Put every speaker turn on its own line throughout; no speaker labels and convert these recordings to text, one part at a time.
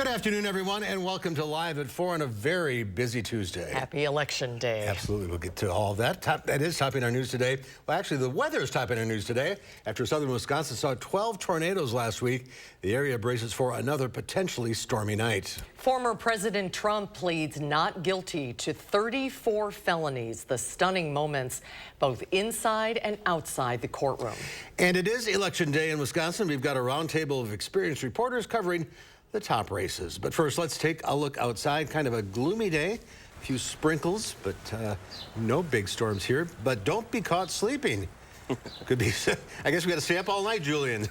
Good afternoon, everyone, and welcome to Live at 4 on a very busy Tuesday.
Happy Election Day.
Absolutely. We'll get to all of that. That is topping our news today. Well, actually, the weather is topping our news today. After southern Wisconsin saw 12 tornadoes last week, the area braces for another potentially stormy night.
Former President Trump pleads not guilty to 34 felonies, the stunning moments both inside and outside the courtroom.
And it is Election Day in Wisconsin. We've got a roundtable of experienced reporters covering the top races. But first, let's take a look outside. Kind of a gloomy day, a few sprinkles, but no big storms here. But don't be caught sleeping. Could be. I guess we got to stay up all night, Julian.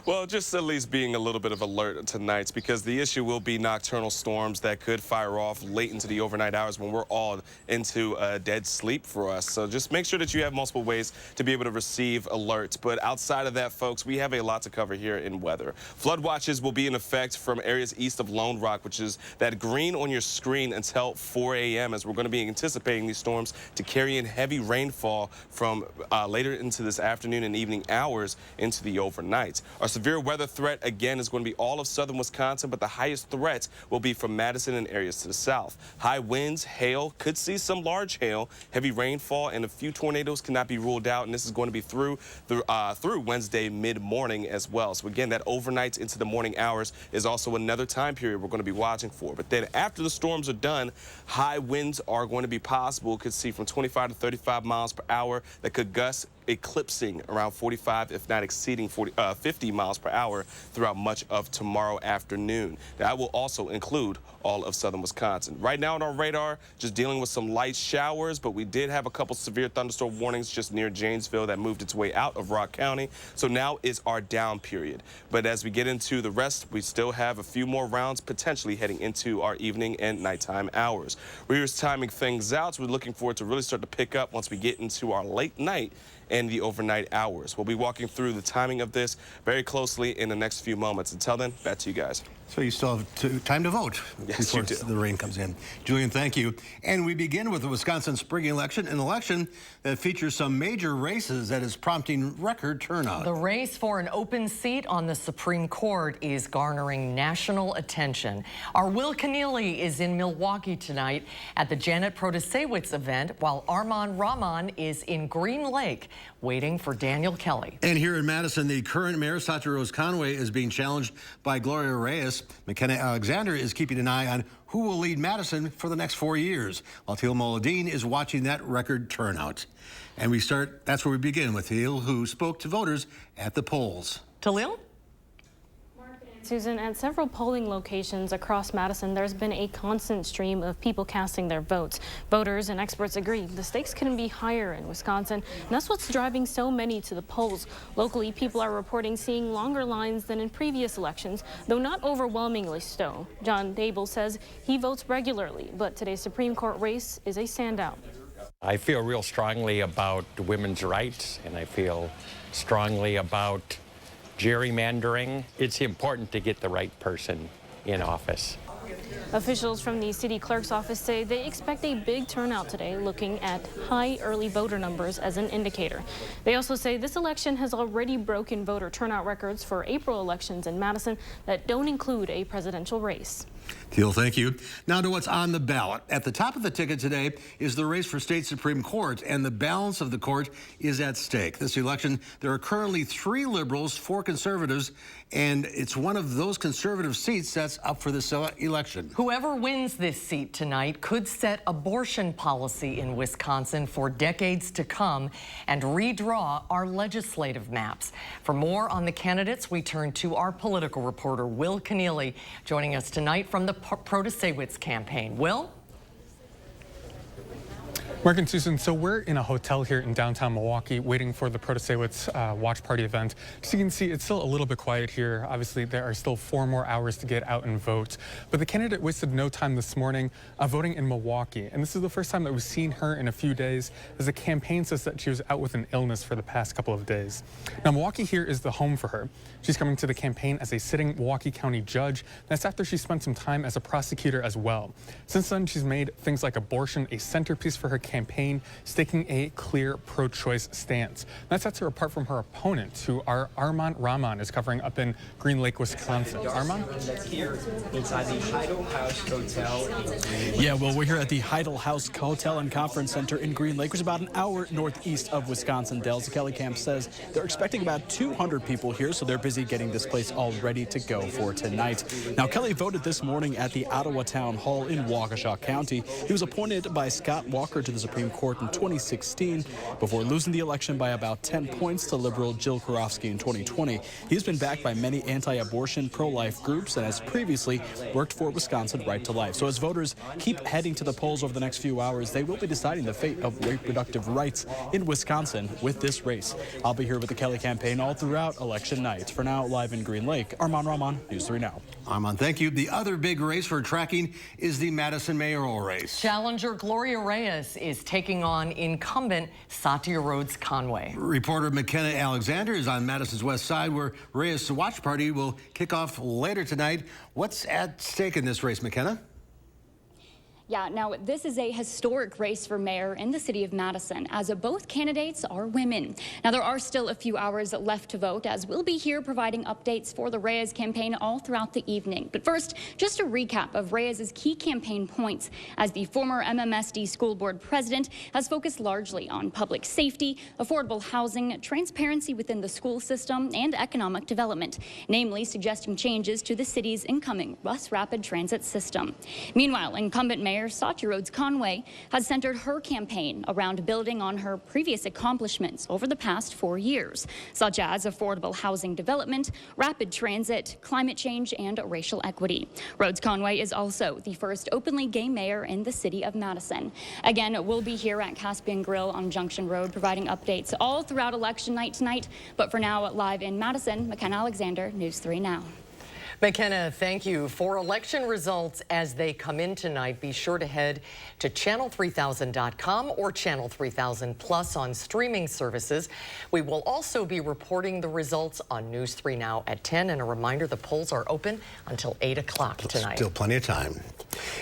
Well, just at least being a little bit of alert tonight, because the issue will be nocturnal storms that could fire off late into the overnight hours when we're all into dead sleep for us. So just make sure that you have multiple ways to be able to receive alerts. But outside of that, folks, we have a lot to cover here in weather. Flood watches will be in effect from areas east of Lone Rock, which is that green on your screen, until 4 a.m. as we're going to be anticipating these storms to carry in heavy rainfall from later into this afternoon and evening hours into the overnight. Our severe weather threat, again, is going to be all of southern Wisconsin, but the highest threat will be from Madison and areas to the south. High winds, hail, could see some large hail, heavy rainfall, and a few tornadoes cannot be ruled out, and this is going to be through Wednesday mid-morning as well. So again, that overnight into the morning hours is also another time period we're going to be watching for. But then after the storms are done, high winds are going to be possible. Could see from 25 to 35 miles per hour that could gust, eclipsing around 45, if not exceeding 50 miles per hour throughout much of tomorrow afternoon. That will also include all of southern Wisconsin. Right now on our radar, just dealing with some light showers, but we did have a couple severe thunderstorm warnings just near Janesville that moved its way out of Rock County. So now is our down period. But as we get into the rest, we still have a few more rounds potentially heading into our evening and nighttime hours. We're just timing things out, so we're looking forward to really start to pick up once we get into our late night and the overnight hours. We'll be walking through the timing of this very closely in the next few moments. Until then, back to you guys.
So you still have time to vote before the rain comes in. Julian, thank you. And we begin with the Wisconsin spring election, an election that features some major races that is prompting record turnout.
The race for an open seat on the Supreme Court is garnering national attention. Our Will Keneally is in Milwaukee tonight at the Janet Protasewicz event, while Armand Rahman is in Green Lake waiting for Daniel Kelly.
And here in Madison, the current mayor, Satya Rose Conway, is being challenged by Gloria Reyes. McKenna Alexander is keeping an eye on who will lead Madison for the next 4 years, while Teal Moladine is watching that record turnout. And that's where we begin with Teal, who spoke to voters at the polls.
Talil?
Susan, at several polling locations across Madison, there's been a constant stream of people casting their votes. Voters and experts agree the stakes couldn't be higher in Wisconsin, and that's what's driving so many to the polls. Locally, people are reporting seeing longer lines than in previous elections, though not overwhelmingly so. John Dable says he votes regularly, but today's Supreme Court race is a standout.
I feel real strongly about women's rights, and I feel strongly about gerrymandering. It's important to get the right person in office.
Officials from the city clerk's office say they expect a big turnout today, looking at high early voter numbers as an indicator. They also say this election has already broken voter turnout records for April elections in Madison that don't include a presidential race.
Teal, thank you. Now to what's on the ballot. At the top of the ticket today is the race for state Supreme Court, and the balance of the court is at stake. This election, there are currently 3 liberals, 4 conservatives, and it's one of those conservative seats that's up for this election.
Whoever wins this seat tonight could set abortion policy in Wisconsin for decades to come and redraw our legislative maps. For more on the candidates, we turn to our political reporter, Will Keneally, joining us tonight from the Protasewicz campaign. Will?
Mark and Susan, so we're in a hotel here in downtown Milwaukee waiting for the Protasewicz watch party event. As you can see, it's still a little bit quiet here. Obviously, there are still 4 more hours to get out and vote. But the candidate wasted no time this morning voting in Milwaukee. And this is the first time that we've seen her in a few days, as the campaign says that she was out with an illness for the past couple of days. Now, Milwaukee here is the home for her. She's coming to the campaign as a sitting Milwaukee County judge. That's after she spent some time as a prosecutor as well. Since then, she's made things like abortion a centerpiece for her campaign is taking a clear pro-choice stance. That sets her apart from her opponent, who Armand Rahman is covering up in Green Lake, Wisconsin. Armand?
That's here inside the Heidel House Hotel.
Yeah, well, we're here at the Heidel House Hotel and Conference Center in Green Lake, which is about an hour northeast of Wisconsin Dells. The Kelly Camp says they're expecting about 200 people here, so they're busy getting this place all ready to go for tonight. Now, Kelly voted this morning at the Ottawa Town Hall in Waukesha County. He was appointed by Scott Walker to the Supreme Court in 2016 before losing the election by about 10 points to Liberal Jill Karofsky in 2020. He's been backed by many anti-abortion, pro-life groups and has previously worked for Wisconsin Right to Life. So as voters keep heading to the polls over the next few hours, they will be deciding the fate of reproductive rights in Wisconsin with this race. I'll be here with the Kelly campaign all throughout election night. For now, live in Green Lake, Armand Rahman, News 3 Now.
Armand, thank you. The other big race for tracking is the Madison mayoral race.
Challenger Gloria Reyes is taking on incumbent Satya Rhodes Conway.
Reporter McKenna Alexander is on Madison's west side, where Reyes' watch party will kick off later tonight. What's at stake in this race, McKenna?
Yeah, now this is a historic race for mayor in the city of Madison, as both candidates are women. Now there are still a few hours left to vote, as we'll be here providing updates for the Reyes campaign all throughout the evening. But first, just a recap of Reyes' key campaign points, as the former MMSD school board president has focused largely on public safety, affordable housing, transparency within the school system, and economic development, namely suggesting changes to the city's incoming bus rapid transit system. Meanwhile, incumbent mayor Satya Rhodes Conway has centered her campaign around building on her previous accomplishments over the past 4 years, such as affordable housing development, rapid transit, climate change, and racial equity. Rhodes Conway is also the first openly gay mayor in the city of Madison. Again, we'll be here at Caspian Grill on Junction Road providing updates all throughout election night tonight. But for now, live in Madison, McKenna Alexander, News 3 Now.
McKenna, thank you. For election results as they come in tonight, be sure to head to channel3000.com or Channel 3000 Plus on streaming services. We will also be reporting the results on News 3 Now at 10. And a reminder, the polls are open until 8 o'clock tonight.
Still plenty of time.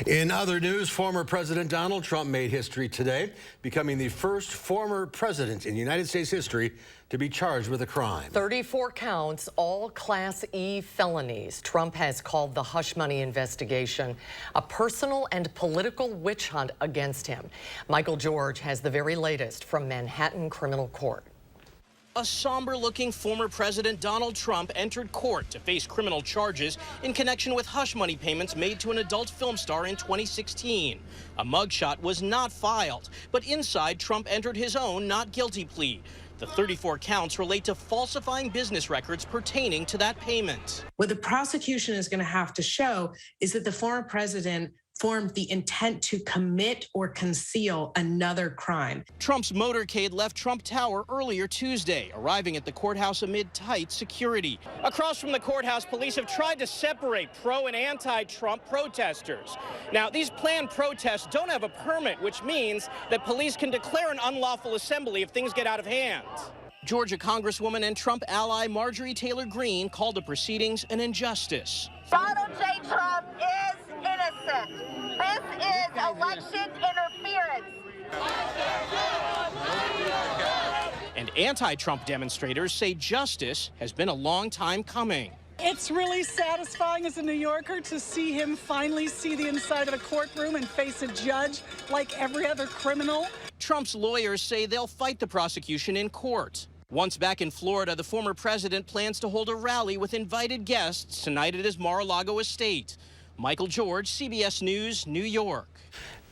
In other news, former President Donald Trump made history today, becoming the first former president in United States history to be charged with a crime.
34 counts, all Class E felonies. Trump has called the hush money investigation a personal and political witch hunt against him. Michael George has the very latest from Manhattan Criminal Court.
A somber-looking former President Donald Trump entered court to face criminal charges in connection with hush money payments made to an adult film star in 2016. A mugshot was not filed, but inside Trump entered his own not guilty plea. The 34 counts relate to falsifying business records pertaining to that payment.
What the prosecution is going to have to show is that the former president formed the intent to commit or conceal another crime.
Trump's motorcade left Trump Tower earlier Tuesday, arriving at the courthouse amid tight security. Across from the courthouse, police have tried to separate pro and anti-Trump protesters. Now, these planned protests don't have a permit, which means that police can declare an unlawful assembly if things get out of hand. Georgia Congresswoman and Trump ally Marjorie Taylor Greene called the proceedings an injustice.
Donald J. Trump is innocent. This is election interference.
And anti-Trump demonstrators say justice has been a long time coming.
It's really satisfying as a New Yorker to see him finally see the inside of a courtroom and face a judge like every other criminal.
Trump's lawyers say they'll fight the prosecution in court. Once back in Florida, the former president plans to hold a rally with invited guests tonight at his Mar-a-Lago estate. Michael George, CBS News, New York.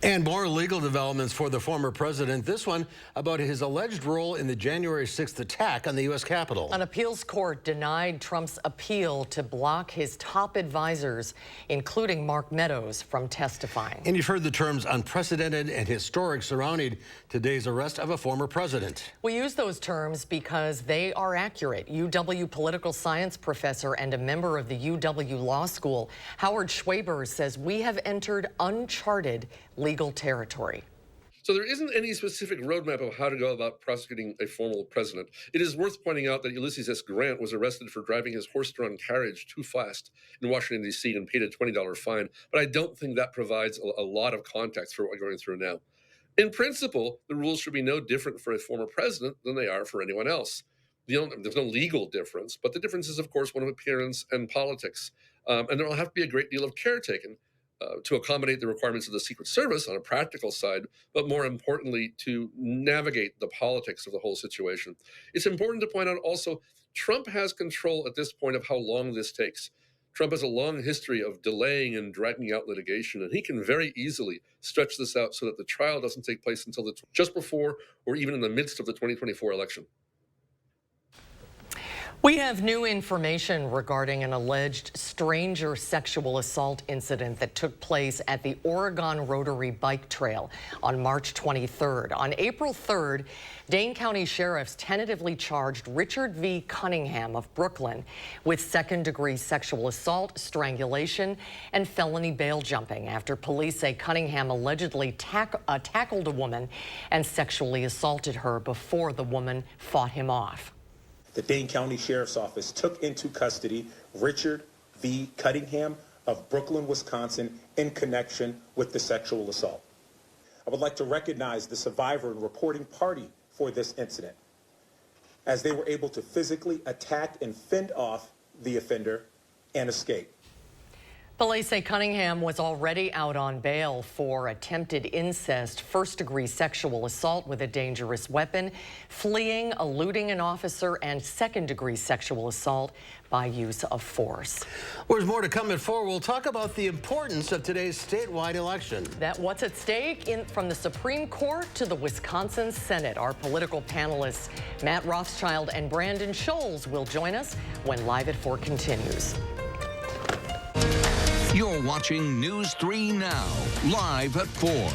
And more legal developments for the former president. This one about his alleged role in the January 6th attack on the U.S. Capitol.
An appeals court denied Trump's appeal to block his top advisors, including Mark Meadows, from testifying.
And you've heard the terms unprecedented and historic surrounding today's arrest of a former president.
We use those terms because they are accurate. UW political science professor and a member of the UW Law School, Howard Schwaber, says we have entered uncharted legal territory.
So there isn't any specific roadmap of how to go about prosecuting a former president. It is worth pointing out that Ulysses S. Grant was arrested for driving his horse-drawn carriage too fast in Washington, D.C. and paid a $20 fine. But I don't think that provides a lot of context for what we're going through now. In principle, the rules should be no different for a former president than they are for anyone else. There's no legal difference, but the difference is, of course, one of appearance and politics. And there will have to be a great deal of care taken to accommodate the requirements of the Secret Service on a practical side, but more importantly, to navigate the politics of the whole situation. It's important to point out also, Trump has control at this point of how long this takes. Trump has a long history of delaying and dragging out litigation, and he can very easily stretch this out so that the trial doesn't take place until just before or even in the midst of the 2024 election.
We have new information regarding an alleged stranger sexual assault incident that took place at the Oregon Rotary Bike Trail on March 23rd. On April 3rd, Dane County sheriffs tentatively charged Richard V. Cunningham of Brooklyn with second-degree sexual assault, strangulation, and felony bail jumping after police say Cunningham allegedly tackled a woman and sexually assaulted her before the woman fought him off.
The Dane County Sheriff's Office took into custody Richard V. Cunningham of Brooklyn, Wisconsin, in connection with the sexual assault. I would like to recognize the survivor and reporting party for this incident, as they were able to physically attack and fend off the offender and escape.
Police say Cunningham was already out on bail for attempted incest, first-degree sexual assault with a dangerous weapon, fleeing, eluding an officer, and second-degree sexual assault by use of force.
Well, there's more to come at 4. We'll talk about the importance of today's statewide election.
What's at stake from the Supreme Court to the Wisconsin Senate. Our political panelists, Matt Rothschild and Brandon Scholes, will join us when Live at 4 continues.
You're watching News 3 Now, live at 4.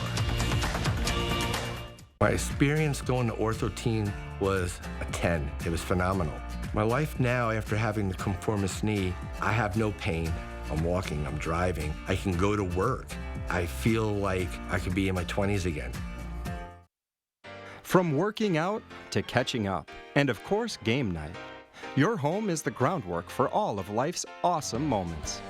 My experience going to ortho teen was a 10. It was phenomenal. My life now, after having the conformist knee, I have no pain. I'm walking, I'm driving. I can go to work. I feel like I could be in my 20s again.
From working out to catching up, and of course, game night. Your home is the groundwork for all of life's awesome moments.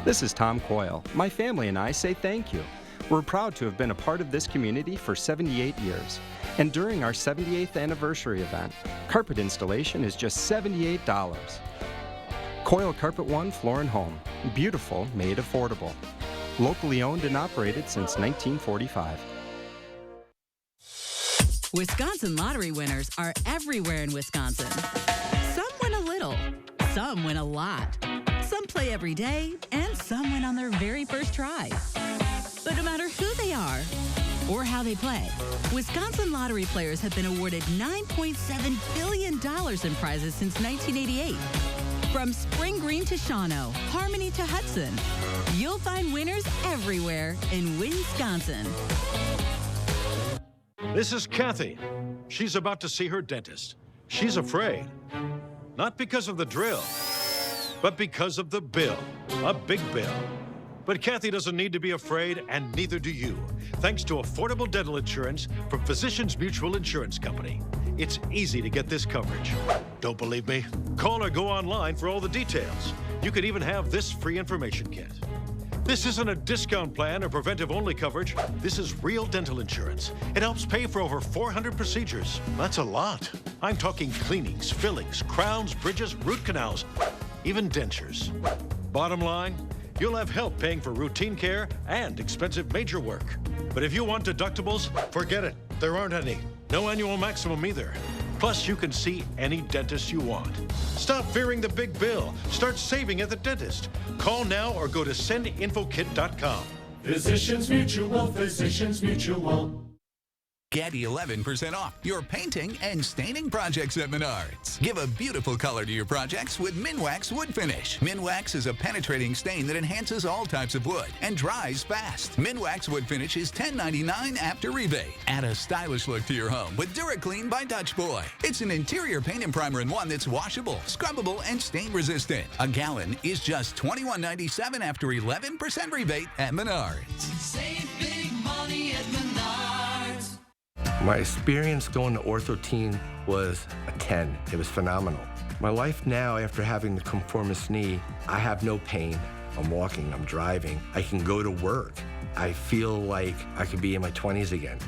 This is Tom Coyle. My family and I say thank you. We're proud to have been a part of this community for 78 years. And during our 78th anniversary event, carpet installation is just $78. Coyle Carpet One Floor and Home. Beautiful, made affordable. Locally owned and operated since 1945.
Wisconsin lottery winners are everywhere in Wisconsin. Some win a little, some win a lot. Some play every day, and some win on their very first try. But no matter who they are or how they play, Wisconsin lottery players have been awarded $9.7 billion in prizes since 1988. From Spring Green to Shawano, Harmony to Hudson, you'll find winners everywhere in Wisconsin.
This is Kathy. She's about to see her dentist. She's afraid. Not because of the drill, but because of the bill, a big bill. But Kathy doesn't need to be afraid, and neither do you, thanks to affordable dental insurance from Physicians Mutual Insurance Company. It's easy to get this coverage. Don't believe me? Call or go online for all the details. You could even have this free information kit. This isn't a discount plan or preventive-only coverage. This is real dental insurance. It helps pay for over 400 procedures. That's a lot. I'm talking cleanings, fillings, crowns, bridges, root canals, even dentures. Bottom line, you'll have help paying for routine care and expensive major work. But if you want deductibles, forget it. There aren't any. No annual maximum either. Plus, you can see any dentist you want. Stop fearing the big bill. Start saving at the dentist. Call now or go to sendinfokit.com.
Physicians Mutual, Physicians Mutual.
Get 11% off your painting and staining projects at Menards. Give a beautiful color to your projects with Minwax Wood Finish. Minwax is a penetrating stain that enhances all types of wood and dries fast. Minwax Wood Finish is $10.99 after rebate. Add a stylish look to your home with DuraClean by Dutch Boy. It's an interior paint and primer in one that's washable, scrubbable, and stain resistant. A gallon is just $21.97 after 11% rebate at Menards.
Save big money at Menards.
My experience going to ortho teen was a 10. It was phenomenal. My life now, after having the conformist knee, I have no pain. I'm walking, I'm driving. I can go to work. I feel like I could be in my 20s again.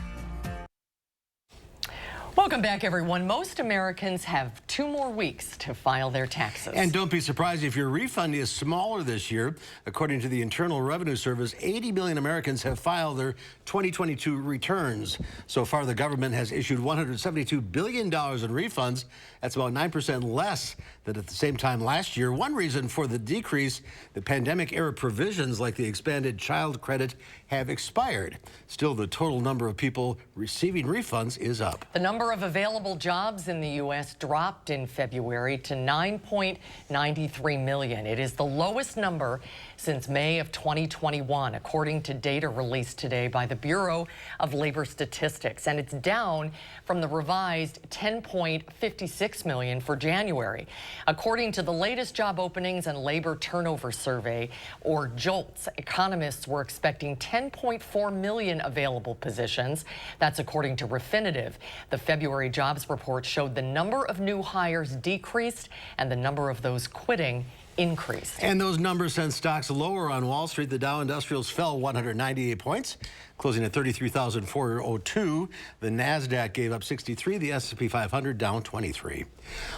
Welcome back, everyone. Most Americans have 2 more weeks to file their taxes.
And don't be surprised if your refund is smaller this year. According to the Internal Revenue Service, 80 million Americans have filed their 2022 returns. So far, the government has issued $172 billion in refunds. That's about 9% less than at the same time last year. One reason for the decrease, the pandemic-era provisions like the expanded child credit have expired. Still, the total number of people receiving refunds is up.
The number of available jobs in the U.S. dropped in February to 9.93 million. It is the lowest number since May of 2021, according to data released today by the Bureau of Labor Statistics. And it's down from the revised 10.56 million for January. According to the latest job openings and labor turnover survey, or JOLTS, economists were expecting 10.4 million available positions. That's according to Refinitiv. The February jobs report showed the number of new hires decreased and the number of those quitting increased.
And those numbers sent stocks lower on Wall Street. The Dow Industrials fell 198 points, closing at 33,402. The NASDAQ gave up 63. The S&P 500 down 23.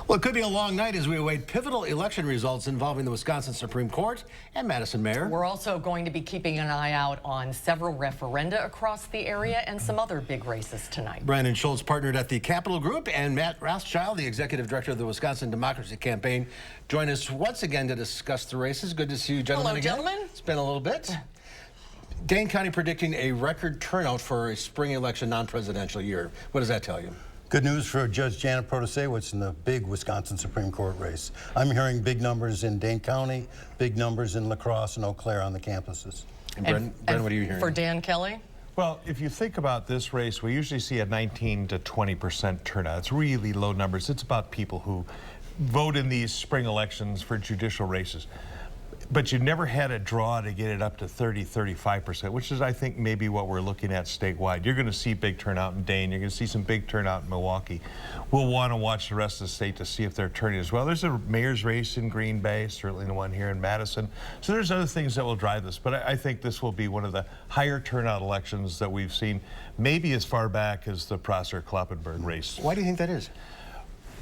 Well, it could be a long night as we await pivotal election results involving the Wisconsin Supreme Court and Madison Mayor.
We're also going to be keeping an eye out on several referenda across the area and some other big races tonight.
Brandon Schultz partnered at the Capital Group, and Matt Rothschild, the executive director of the Wisconsin Democracy Campaign, join us once again to discuss the races. Good to see you, gentlemen.
Hello,
again.
gentlemen.
It's been a little bit. Dane County predicting a record turnout for a spring election non-presidential year. What does that tell you?
Good news for Judge Janet Protasewicz in the big Wisconsin Supreme Court race. I'm hearing big numbers in Dane County, big numbers in La Crosse and Eau Claire on the campuses.
And Bren, what are you hearing?
For Dan Kelly?
Well, if you think about this race, we usually see a 19 to 20% turnout. It's really low numbers. It's about people who vote in these spring elections for judicial races. But you never had a draw to get it up to 30, 35%, which is, I think, maybe what we're looking at statewide. You're going to see big turnout in Dane. You're going to see some big turnout in Milwaukee. We'll want to watch the rest of the state to see if they're turning as well. There's a mayor's race in Green Bay, certainly the one here in Madison. So there's other things that will drive this. But I think this will be one of the higher turnout elections that we've seen, maybe as far back as the Prosser-Kloppenburg race.
Why do you think that is?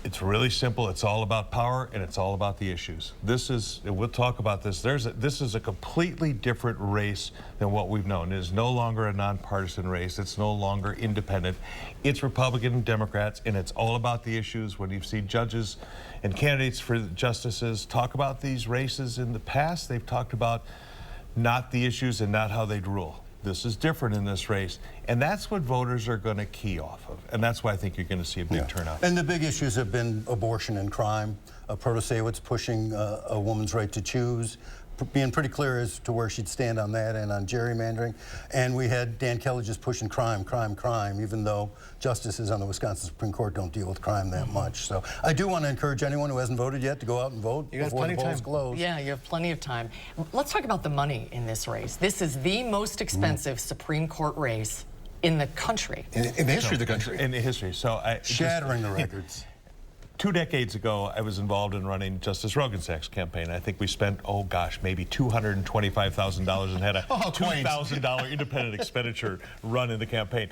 It's really simple. It's all about power, and it's all about the issues. This is, we'll talk about this. This is a completely different race than what we've known. It is no longer a nonpartisan race. It's no longer independent. It's Republican and Democrats, and it's all about the issues. When you've seen judges and candidates for justices talk about these races in the past, they've talked about not the issues and not how they'd rule. This is different in this race, and that's what voters are going to key off of, and that's why I think you're going to see a big turnout.
And the big issues have been abortion and crime. Protasewicz pushing a woman's right to choose, being pretty clear as to where she'd stand on that and on gerrymandering. And we had Dan Kelly just pushing crime, even though justices on the Wisconsin Supreme Court don't deal with crime that much. So I do want to encourage anyone who hasn't voted yet to go out and vote before the polls close.
Yeah, you have plenty of time. Let's talk about the money in this race. This is the most expensive Supreme Court race in the country.
In the history of the country.
In the history. So
shattering the records.
2 decades ago, I was involved in running Justice Rogensack's campaign. I think we spent, oh gosh, maybe $225,000 and had a $2,000 independent expenditure run in the campaign.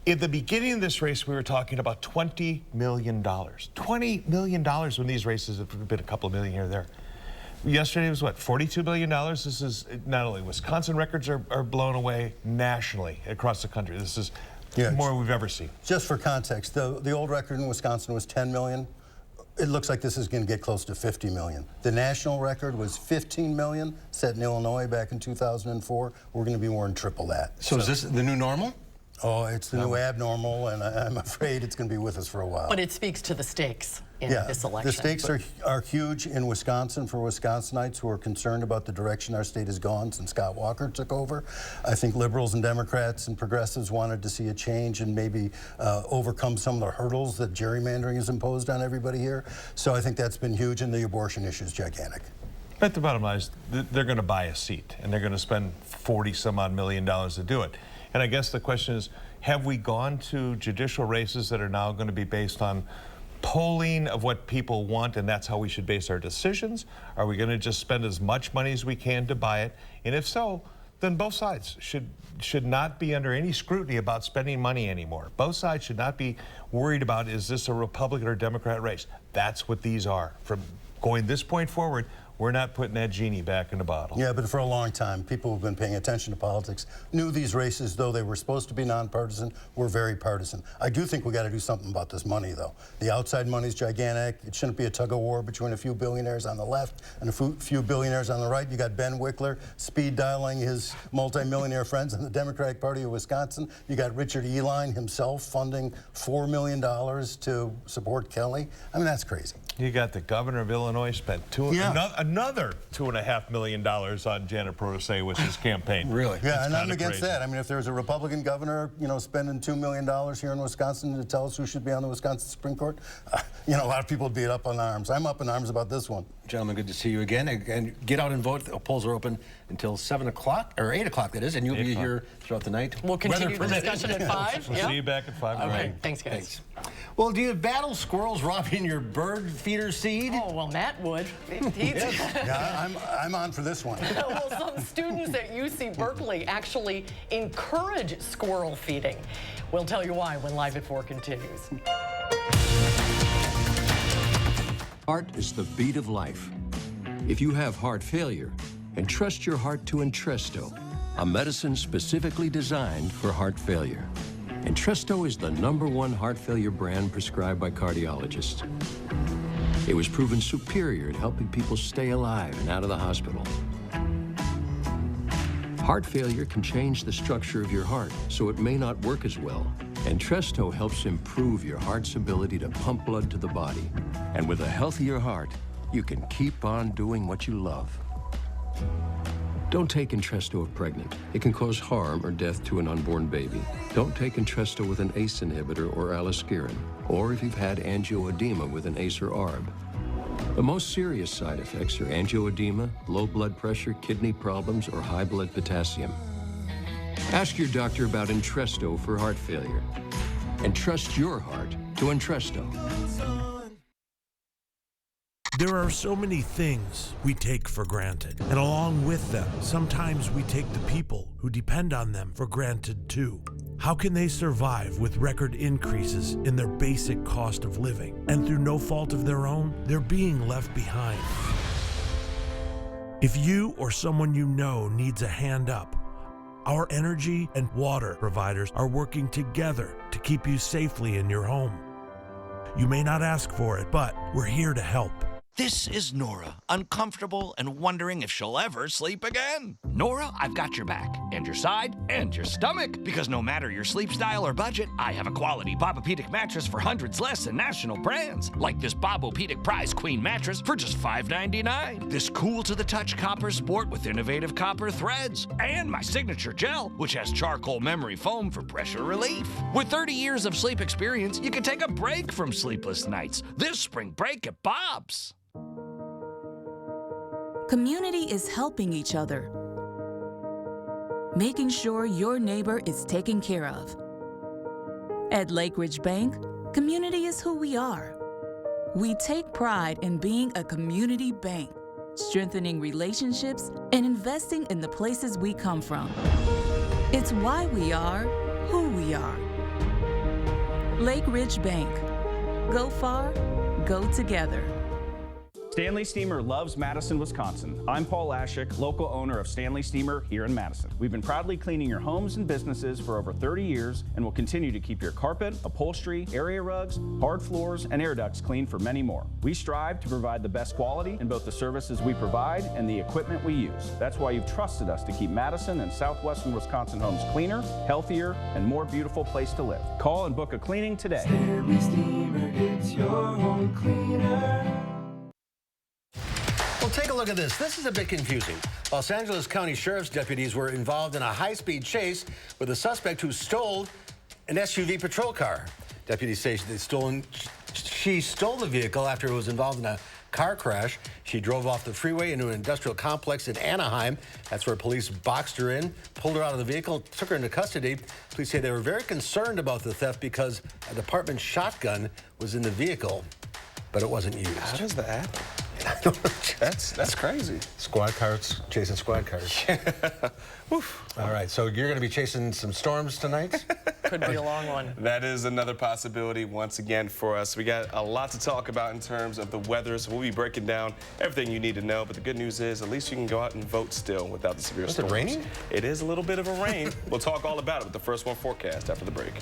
In the beginning of this race, we were talking about $20 million. $20 million when these races have been a couple of million here or there. Yesterday was what, $42 billion? This is not only Wisconsin records are blown away nationally across the country. This is more we've ever seen.
Just for context, the old record in Wisconsin was 10 million. It looks like this is going to get close to 50 million. The national record was 15 million, set in Illinois back in 2004. We're going to be more than triple that.
So is this the new normal?
Oh, it's the new abnormal, and I'm afraid it's going to be with us for a while.
But it speaks to the stakes in this election.
The stakes are huge in Wisconsin for Wisconsinites who are concerned about the direction our state has gone since Scott Walker took over. I think liberals and Democrats and progressives wanted to see a change and maybe overcome some of the hurdles that gerrymandering has imposed on everybody here. So I think that's been huge, and the abortion issue is gigantic.
But the bottom line is they're going to buy a seat, and they're going to spend $40-some-odd million to do it. And I guess the question is, have we gone to judicial races that are now going to be based on polling of what people want, and that's how we should base our decisions? Are we going to just spend as much money as we can to buy it? And if so, then both sides should not be under any scrutiny about spending money anymore. Both sides should not be worried about, is this a Republican or Democrat race? That's what these are. From going this point forward, we're not putting that genie back in the bottle.
Yeah, but for a long time, people who've been paying attention to politics knew these races, though they were supposed to be nonpartisan, were very partisan. I do think we got to do something about this money, though. The outside money's gigantic. It shouldn't be a tug-of-war between a few billionaires on the left and a few billionaires on the right. You got Ben Wickler speed dialing his multimillionaire friends in the Democratic Party of Wisconsin. You got Richard Eline himself funding $4 million to support Kelly. I mean, that's crazy.
You got the governor of Illinois spent another $2.5 million on Janet Protasiewicz's campaign.
Really?
Yeah, and I'm against that. I mean, if there's a Republican governor, you know, spending $2 million here in Wisconsin to tell us who should be on the Wisconsin Supreme Court, you know, a lot of people would be up in arms. I'm up in arms about this one.
Gentlemen, good to see you again. And get out and vote. The polls are open until 7 o'clock, or 8 o'clock, that is, and you'll be here throughout the night.
We'll continue the discussion at 5.
We'll see you back at 5.
Okay,
Right.
thanks, guys.
Well, do you battle squirrels robbing your bird feeder seed?
Oh, well, Matt would.
Yeah, I'm on for this one.
Well, some students at UC Berkeley actually encourage squirrel feeding. We'll tell you why when Live at 4 continues.
Heart is the beat of life. If you have heart failure, entrust your heart to Entresto, a medicine specifically designed for heart failure. Entresto is the #1 heart failure brand prescribed by cardiologists. It was proven superior at helping people stay alive and out of the hospital. Heart failure can change the structure of your heart, so it may not work as well. Entresto helps improve your heart's ability to pump blood to the body. And with a healthier heart, you can keep on doing what you love. Don't take Entresto if pregnant. It can cause harm or death to an unborn baby. Don't take Entresto with an ACE inhibitor or aliskiren, or if you've had angioedema with an ACE or ARB. The most serious side effects are angioedema, low blood pressure, kidney problems, or high blood potassium. Ask your doctor about Entresto for heart failure. Entrust your heart to Entresto.
There are so many things we take for granted, and along with them, sometimes we take the people who depend on them for granted too. How can they survive with record increases in their basic cost of living, and through no fault of their own, they're being left behind? If you or someone you know needs a hand up, our energy and water providers are working together to keep you safely in your home. You may not ask for it, but we're here to help.
This is Nora, uncomfortable and wondering if she'll ever sleep again. Nora, I've got your back, and your side, and your stomach. Because no matter your sleep style or budget, I have a quality Bob-O-Pedic mattress for hundreds less than national brands. Like this Bob-O-Pedic Prize Queen mattress for just $5.99. This cool-to-the-touch copper sport with innovative copper threads. And my signature gel, which has charcoal memory foam for pressure relief. With 30 years of sleep experience, you can take a break from sleepless nights. This spring break at Bob's.
Community is helping each other, making sure your neighbor is taken care of. At Lake Ridge Bank, community is who we are. We take pride in being a community bank, strengthening relationships and investing in the places we come from. It's why we are who we are. Lake Ridge Bank. Go far, go together.
Stanley Steamer loves Madison, Wisconsin. I'm Paul Ashik, local owner of Stanley Steamer here in Madison. We've been proudly cleaning your homes and businesses for over 30 years and will continue to keep your carpet, upholstery, area rugs, hard floors, and air ducts clean for many more. We strive to provide the best quality in both the services we provide and the equipment we use. That's why you've trusted us to keep Madison and southwestern Wisconsin homes cleaner, healthier, and more beautiful place to live. Call and book a cleaning today.
Stanley Steamer gets your home cleaner.
Well, take a look at this. This is a bit confusing. Los Angeles County Sheriff's deputies were involved in a high-speed chase with a suspect who stole an SUV patrol car. Deputies say she stole the vehicle after it was involved in a car crash. She drove off the freeway into an industrial complex in Anaheim. That's where police boxed her in, pulled her out of the vehicle, took her into custody. Police say they were very concerned about the theft because a department shotgun was in the vehicle, but it wasn't used.
How does that happen? That's crazy.
Squad cars, chasing squad cars. All right, so you're going to be chasing some storms tonight?
Could be a long one.
That is another possibility once again for us. We got a lot to talk about in terms of the weather, so we'll be breaking down everything you need to know. But the good news is at least you can go out and vote still without the severe storms.
Is it raining?
It is a little bit of a rain. We'll talk all about it with the First One forecast after the break.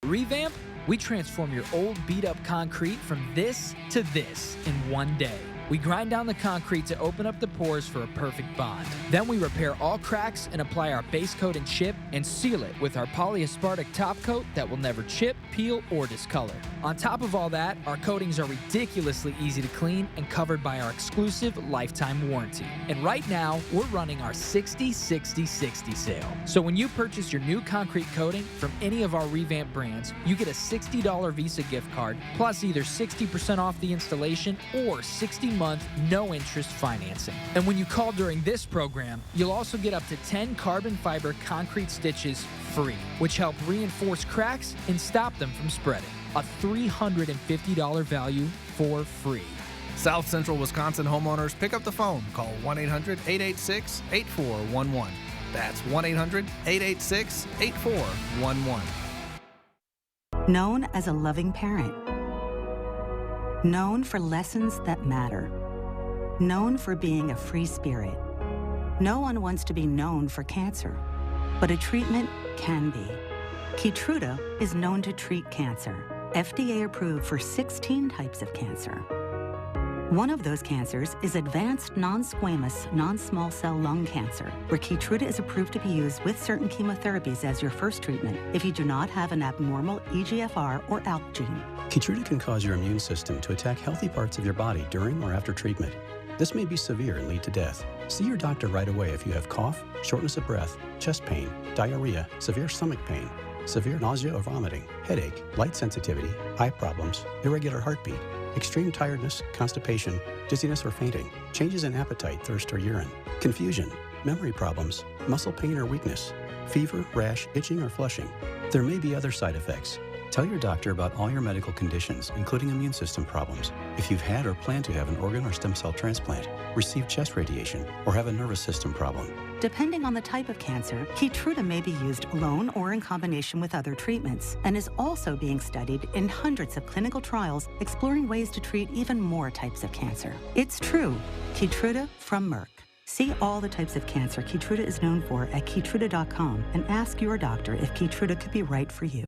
Revamp? We transform your old beat-up concrete from this to this in one day. We grind down the concrete to open up the pores for a perfect bond. Then we repair all cracks and apply our base coat and chip and seal it with our polyaspartic top coat that will never chip, peel, or discolor. On top of all that, our coatings are ridiculously easy to clean and covered by our exclusive lifetime warranty. And right now, we're running our 60-60-60 sale. So when you purchase your new concrete coating from any of our Revamp brands, you get a $60 Visa gift card, plus either 60% off the installation or 60-month no-interest financing. And when you call during this program, you'll also get up to 10 carbon fiber concrete stitches free, which help reinforce cracks and stop them from spreading. A $350 value for free.
South Central Wisconsin homeowners, pick up the phone. Call 1-800-886-8411. That's 1-800-886-8411.
Known as a loving parent. Known for lessons that matter. Known for being a free spirit. No one wants to be known for cancer, but a treatment can be. Keytruda is known to treat cancer, FDA approved for 16 types of cancer. One of those cancers is advanced non-squamous, non-small cell lung cancer, where Keytruda is approved to be used with certain chemotherapies as your first treatment if you do not have an abnormal EGFR or ALK gene.
Keytruda can cause your immune system to attack healthy parts of your body during or after treatment. This may be severe and lead to death. See your doctor right away if you have cough, shortness of breath, chest pain, diarrhea, severe stomach pain, severe nausea or vomiting, headache, light sensitivity, eye problems, irregular heartbeat, extreme tiredness, constipation, dizziness or fainting, changes in appetite, thirst or urine, confusion, memory problems, muscle pain or weakness, fever, rash, itching or flushing. There may be other side effects. Tell your doctor about all your medical conditions, including immune system problems. If you've had or plan to have an organ or stem cell transplant, receive chest radiation, or have a nervous system problem.
Depending on the type of cancer, Keytruda may be used alone or in combination with other treatments, and is also being studied in hundreds of clinical trials exploring ways to treat even more types of cancer. It's true. Keytruda from Merck. See all the types of cancer Keytruda is known for at Keytruda.com and ask your doctor if Keytruda could be right for you.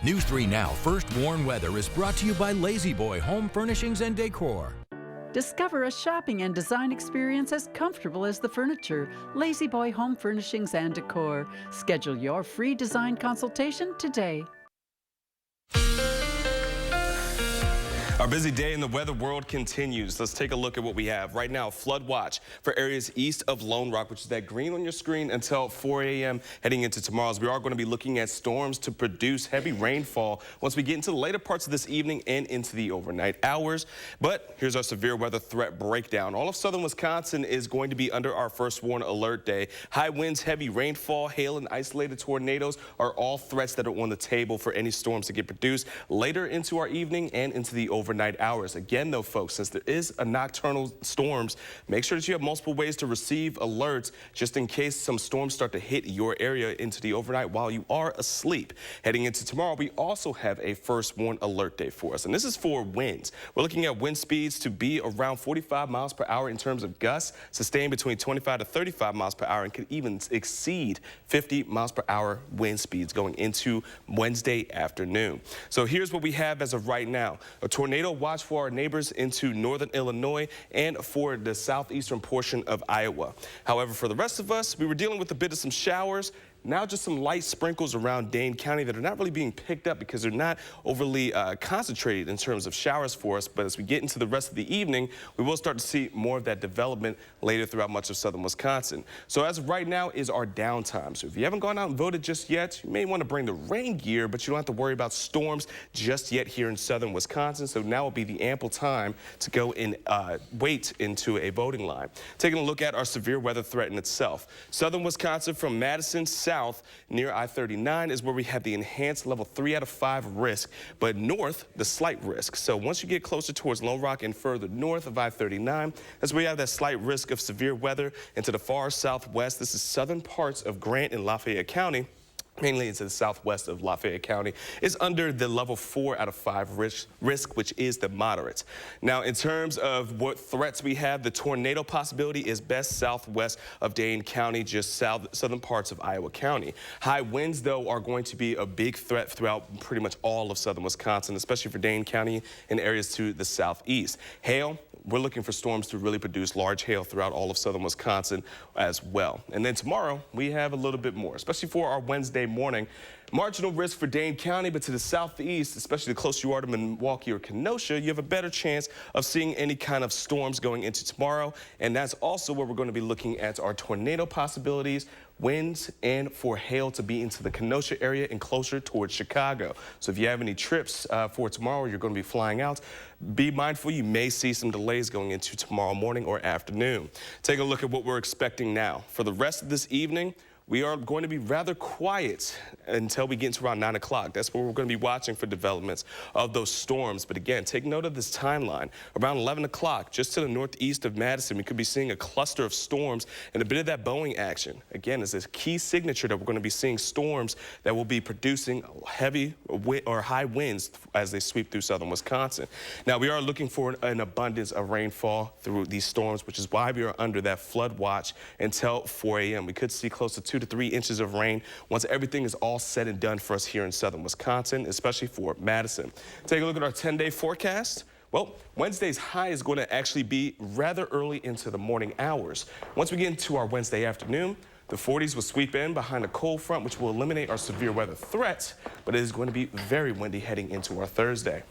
News 3 Now First Warn Weather is brought to you by Lazy Boy Home Furnishings and Decor.
Discover a shopping and design experience as comfortable as the furniture. Lazy Boy Home Furnishings and Decor. Schedule your free design consultation today.
Our busy day in the weather world continues. Let's take a look at what we have. Right now, flood watch for areas east of Lone Rock, which is that green on your screen, until 4 a.m. heading into tomorrow. We are going to be looking at storms to produce heavy rainfall once we get into the later parts of this evening and into the overnight hours. But here's our severe weather threat breakdown. All of southern Wisconsin is going to be under our first warn alert day. High winds, heavy rainfall, hail, and isolated tornadoes are all threats that are on the table for any storms to get produced later into our evening and into the overnight hours. Again, though, folks, since there is a nocturnal storms, make sure that you have multiple ways to receive alerts just in case some storms start to hit your area into the overnight while you are asleep. Heading into tomorrow, we also have a first warn alert day for us, and this is for winds. We're looking at wind speeds to be around 45 miles per hour in terms of gusts, sustained between 25 to 35 miles per hour, and could even exceed 50 miles per hour wind speeds going into Wednesday afternoon. So here's what we have as of right now. A tornado watch for our neighbors into northern Illinois and for the southeastern portion of Iowa. However, for the rest of us, we were dealing with a bit of some showers Now just some light sprinkles around Dane County that are not really being picked up because they're not overly concentrated in terms of showers for us. But as we get into the rest of the evening, we will start to see more of that development later throughout much of southern Wisconsin. So as of right now is our downtime. So if you haven't gone out and voted just yet, you may want to bring the rain gear, but you don't have to worry about storms just yet here in southern Wisconsin. So now will be the ample time to go and wait into a voting line. Taking a look at our severe weather threat in itself. Southern Wisconsin from Madison south near I-39 is where we have the enhanced level 3 out of 5 risk, but north, the slight risk. So once you get closer towards Lone Rock and further north of I-39, that's where you have that slight risk of severe weather. And to the far southwest, this is southern parts of Grant and Lafayette County, mainly into the southwest of Lafayette County, is under the level 4 out of 5 risk, which is the moderate. Now, in terms of what threats we have, the tornado possibility is best southwest of Dane County, just southern parts of Iowa County. High winds, though, are going to be a big threat throughout pretty much all of southern Wisconsin, especially for Dane County and areas to the southeast. Hail, we're looking for storms to really produce large hail throughout all of southern Wisconsin as well. And then tomorrow, we have a little bit more, especially for our Wednesday morning. Marginal risk for Dane County, but to the southeast, especially the closer you are to Milwaukee or Kenosha, you have a better chance of seeing any kind of storms going into tomorrow. And that's also where we're going to be looking at our tornado possibilities, winds, and for hail to be into the Kenosha area and closer towards Chicago. So if you have any trips for tomorrow, you're going to be flying out, be mindful you may see some delays going into tomorrow morning or afternoon. Take a look at what we're expecting now. For the rest of this evening, we are going to be rather quiet until we get into around 9 o'clock. That's where we're going to be watching for developments of those storms. But again, take note of this timeline. Around 11 o'clock, just to the northeast of Madison, we could be seeing a cluster of storms and a bit of that Boeing action. Again, it's a key signature that we're going to be seeing storms that will be producing heavy or high winds as they sweep through southern Wisconsin. Now, we are looking for an abundance of rainfall through these storms, which is why we are under that flood watch until 4 a.m. We could see close to 2 to 3 inches of rain once everything is all said and done for us here in southern Wisconsin, especially for Madison. Take a look at our 10-day forecast. Well, Wednesday's high is going to actually be rather early into the morning hours. Once we get into our Wednesday afternoon, the 40s will sweep in behind a cold front, which will eliminate our severe weather threats, but it is going to be very windy heading into our Thursday.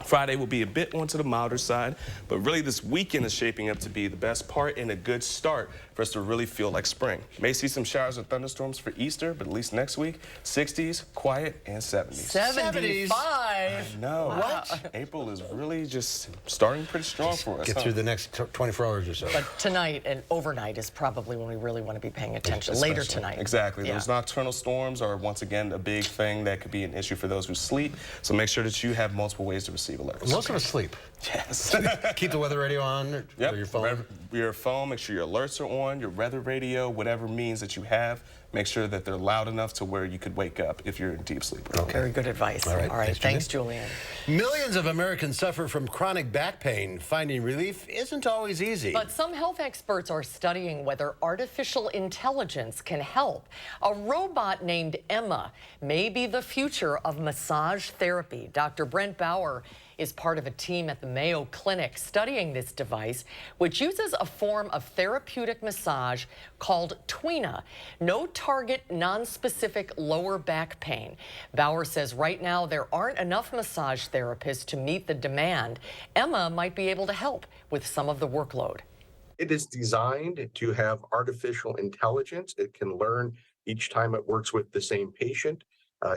Friday will be a bit onto the milder side, but really this weekend is shaping up to be the best part and a good start for us to really feel like spring. May see some showers or thunderstorms for Easter, but at least next week, 60s, quiet, and 70s.
75?
I know.
Wow.
What? April is really just starting pretty strong for us.
Get through the next 24 hours or so.
But tonight and overnight is probably when we really want to be paying attention. Later tonight.
Exactly.
Yeah.
Those nocturnal storms are once again a big thing that could be an issue for those who sleep. So make sure that you have multiple ways to receive alerts.
Most of us sleep.
Yes.
Keep the weather radio on or your phone.
Your phone, make sure your alerts are on, your weather radio, whatever means that you have, make sure that they're loud enough to where you could wake up if you're in deep sleep.
Okay.
Very good advice.
All right.
Thanks, Julian.
Millions of Americans suffer from chronic back pain. Finding relief isn't always easy.
But some health experts are studying whether artificial intelligence can help. A robot named Emma may be the future of massage therapy. Dr. Brent Bauer is part of a team at the Mayo Clinic studying this device, which uses a form of therapeutic massage called Tweena. No target, non-specific lower back pain. Bauer says right now there aren't enough massage therapists to meet the demand. Emma might be able to help with some of the workload.
It is designed to have artificial intelligence. It can learn each time it works with the same patient.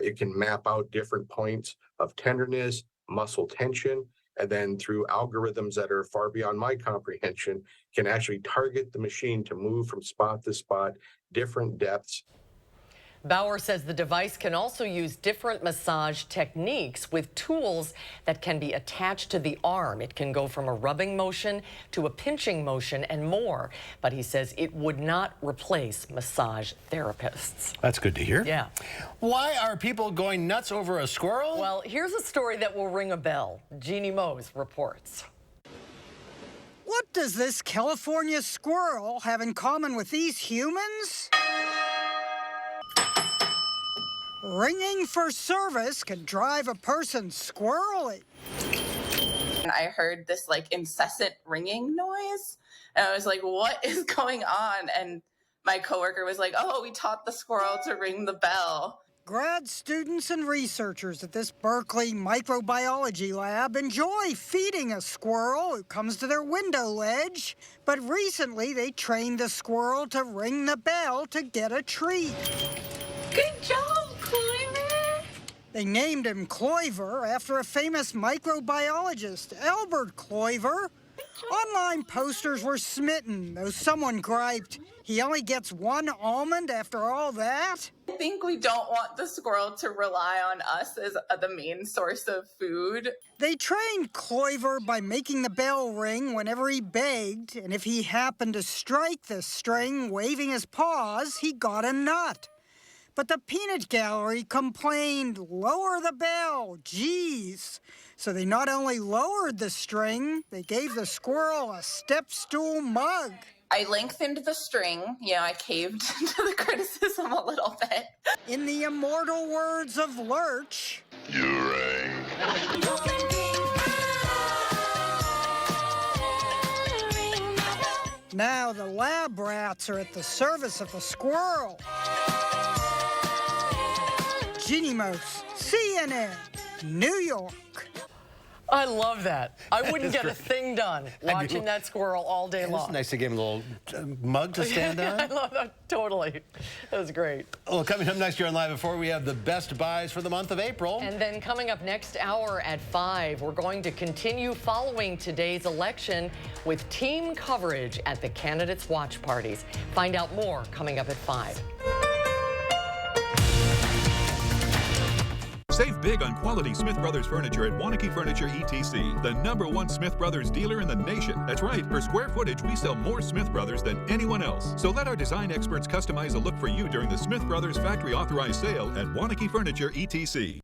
It can map out different points of tenderness, muscle tension, and then through algorithms that are far beyond my comprehension, can actually target the machine to move from spot to spot, different depths.
Bauer says the device can also use different massage techniques with tools that can be attached to the arm. It can go from a rubbing motion to a pinching motion and more. But he says it would not replace massage therapists.
That's good to hear.
Yeah.
Why are people going nuts over a squirrel?
Well, here's a story that will ring a bell. Jeannie Mose reports.
What does this California squirrel have in common with these humans? Ringing for service can drive a person squirrely.
I heard this incessant ringing noise, and I was like, what is going on? And my coworker was like, oh, we taught the squirrel to ring the bell.
Grad students and researchers at this Berkeley microbiology lab enjoy feeding a squirrel who comes to their window ledge, but recently they trained the squirrel to ring the bell to get a treat.
Good job, Cloyver.
They named him Cloyver after a famous microbiologist, Albert Cloyver. Online posters were smitten, though someone griped, he only gets one almond after all that?
I think we don't want the squirrel to rely on us as the main source of food.
They trained Cloyver by making the bell ring whenever he begged, and if he happened to strike the string waving his paws, he got a nut. But the peanut gallery complained, lower the bell, geez. So they not only lowered the string, they gave the squirrel a step stool mug.
I lengthened the string. I caved to the criticism a little bit.
In the immortal words of Lurch,
You rang.
now the lab rats are at the service of the squirrel. Ginny Mose, CNN, New York.
I love that. I wouldn't get a thing done watching that squirrel all day long.
It's nice to give him a little mug to stand on.
I love that, totally. That was great.
Well, coming up next year on Live at 4, we have the best buys for the month of April.
And then coming up next hour at 5, we're going to continue following today's election with team coverage at the candidates' watch parties. Find out more coming up at 5.
Save big on quality Smith Brothers furniture at Wanakee Furniture ETC, the #1 Smith Brothers dealer in the nation. That's right, per square footage, we sell more Smith Brothers than anyone else. So let our design experts customize a look for you during the Smith Brothers factory authorized sale at Wanakee Furniture ETC.